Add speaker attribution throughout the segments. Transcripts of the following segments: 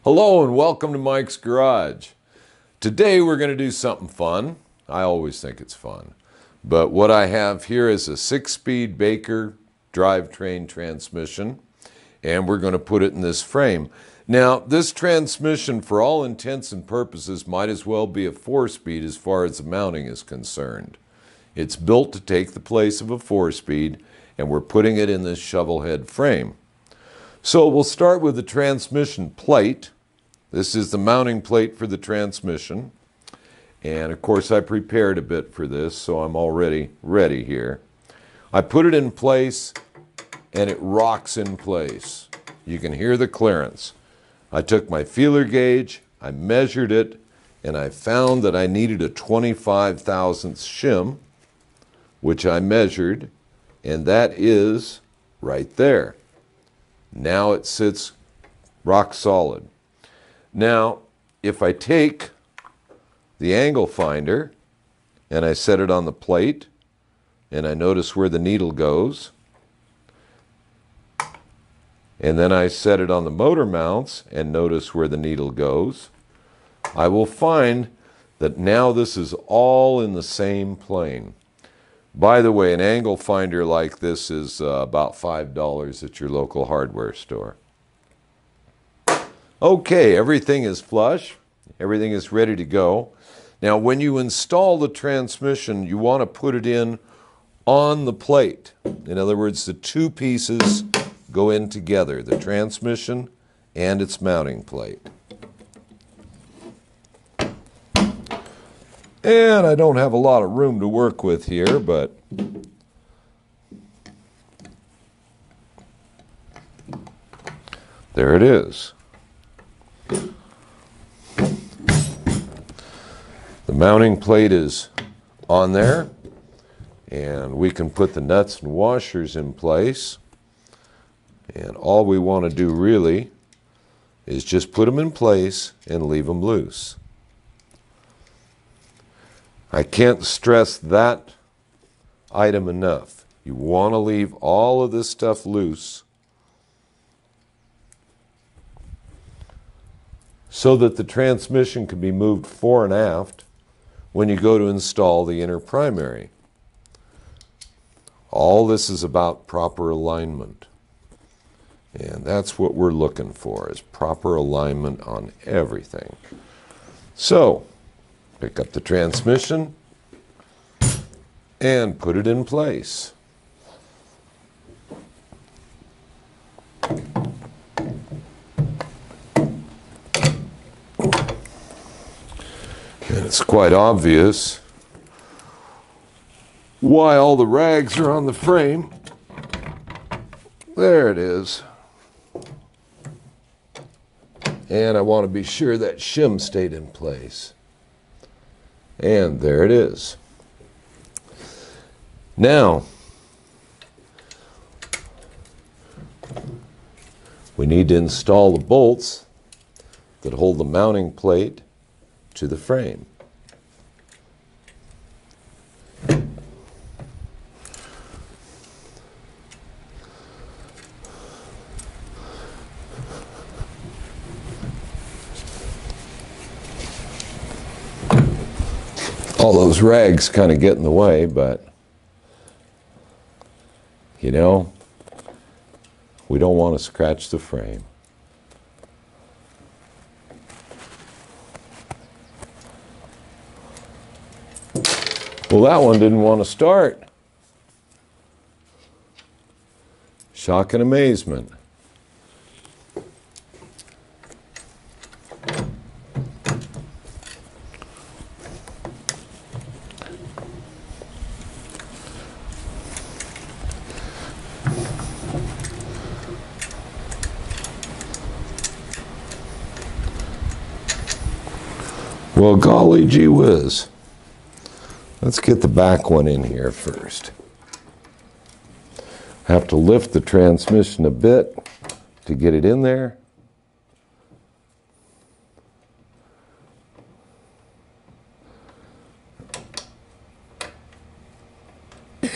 Speaker 1: Hello and welcome to Mike's Garage. Today we're going to do something fun. I always think it's fun. But what I have here is a 6-speed Baker drivetrain transmission, and we're going to put it in this frame. Now, this transmission, for all intents and purposes, might as well be a 4-speed as far as the mounting is concerned. It's built to take the place of a 4-speed, and we're putting it in this Shovelhead frame. So we'll start with the transmission plate. This is the mounting plate for the transmission. And of course I prepared a bit for this, so I'm already ready here. I put it in place and it rocks in place. You can hear the clearance. I took my feeler gauge, I measured it, and I found that I needed a 25 thousandths shim, which I measured, and that is right there. Now it sits rock solid. Now, if I take the angle finder and I set it on the plate and I notice where the needle goes, and then I set it on the motor mounts and notice where the needle goes, I will find that now this is all in the same plane. By the way, an angle finder like this is about $5 at your local hardware store. Okay, everything is flush. Everything is ready to go. Now, when you install the transmission, you want to put it in on the plate. In other words, the two pieces go in together, the transmission and its mounting plate. And I don't have a lot of room to work with here, but there it is. The mounting plate is on there, and we can put the nuts and washers in place. And all we want to do really is just put them in place and leave them loose. I can't stress that item enough. You want to leave all of this stuff loose so that the transmission can be moved fore and aft when you go to install the inner primary. All this is about proper alignment. And that's what we're looking for, is proper alignment on everything. So, pick up the transmission and put it in place. And it's quite obvious why all the rags are on the frame. There it is. And I want to be sure that shim stayed in place. And there it is. Now, we need to install the bolts that hold the mounting plate to the frame. All those rags kind of get in the way, but you know, we don't want to scratch the frame. Well, that one didn't want to start. Shock and amazement. Well, golly gee whiz. Let's get the back one in here first. Have to lift the transmission a bit to get it in there.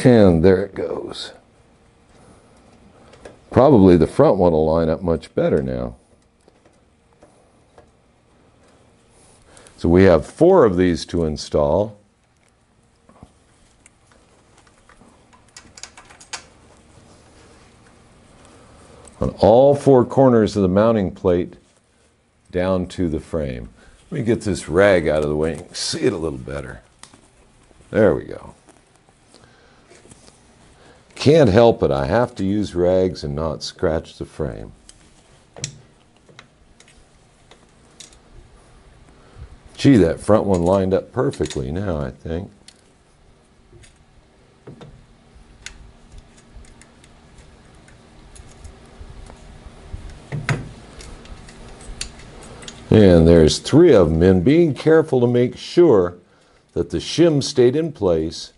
Speaker 1: And there it goes. Probably the front one will line up much better now. So we have 4 of these to install. On all 4 corners of the mounting plate down to the frame. Let me get this rag out of the way and see it a little better. There we go. Can't help it, I have to use rags and not scratch the frame. Gee, that front one lined up perfectly now, I think. And there's 3 of them in, being careful to make sure that the shim stayed in place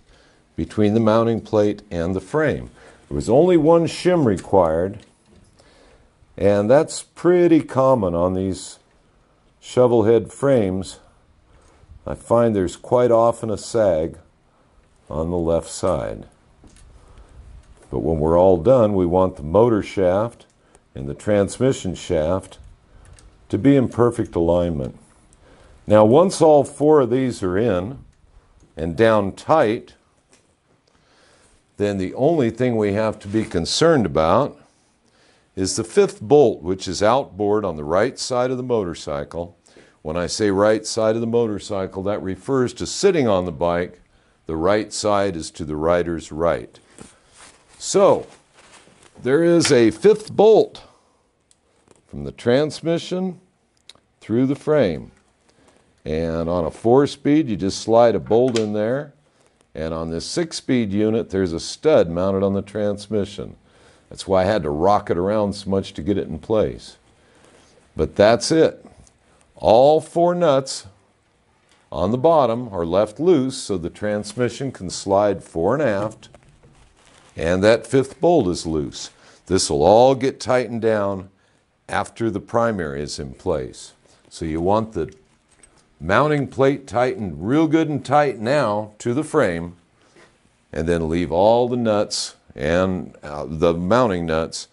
Speaker 1: between the mounting plate and the frame. There was only 1 shim required, and that's pretty common on these shovelhead frames. I find there's quite often a sag on the left side. But when we're all done, we want the motor shaft and the transmission shaft to be in perfect alignment. Now, once all 4 of these are in and down tight, then the only thing we have to be concerned about is the 5th bolt, which is outboard on the right side of the motorcycle. When I say right side of the motorcycle, that refers to sitting on the bike. The right side is to the rider's right. So, there is a 5th bolt from the transmission through the frame. And on a 4-speed, you just slide a bolt in there. And on this 6-speed unit, there's a stud mounted on the transmission. That's why I had to rock it around so much to get it in place. But that's it. All 4 nuts on the bottom are left loose so the transmission can slide fore and aft, and that 5th bolt is loose. This will all get tightened down after the primary is in place. So you want the mounting plate tightened real good and tight now to the frame, and then leave all the nuts and the mounting nuts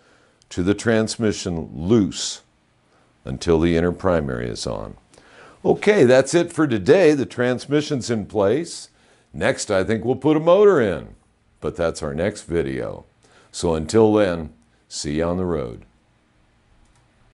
Speaker 1: to the transmission loose until the inner primary is on. Okay, that's it for today. The transmission's in place. Next, I think we'll put a motor in, but that's our next video. So until then, see you on the road.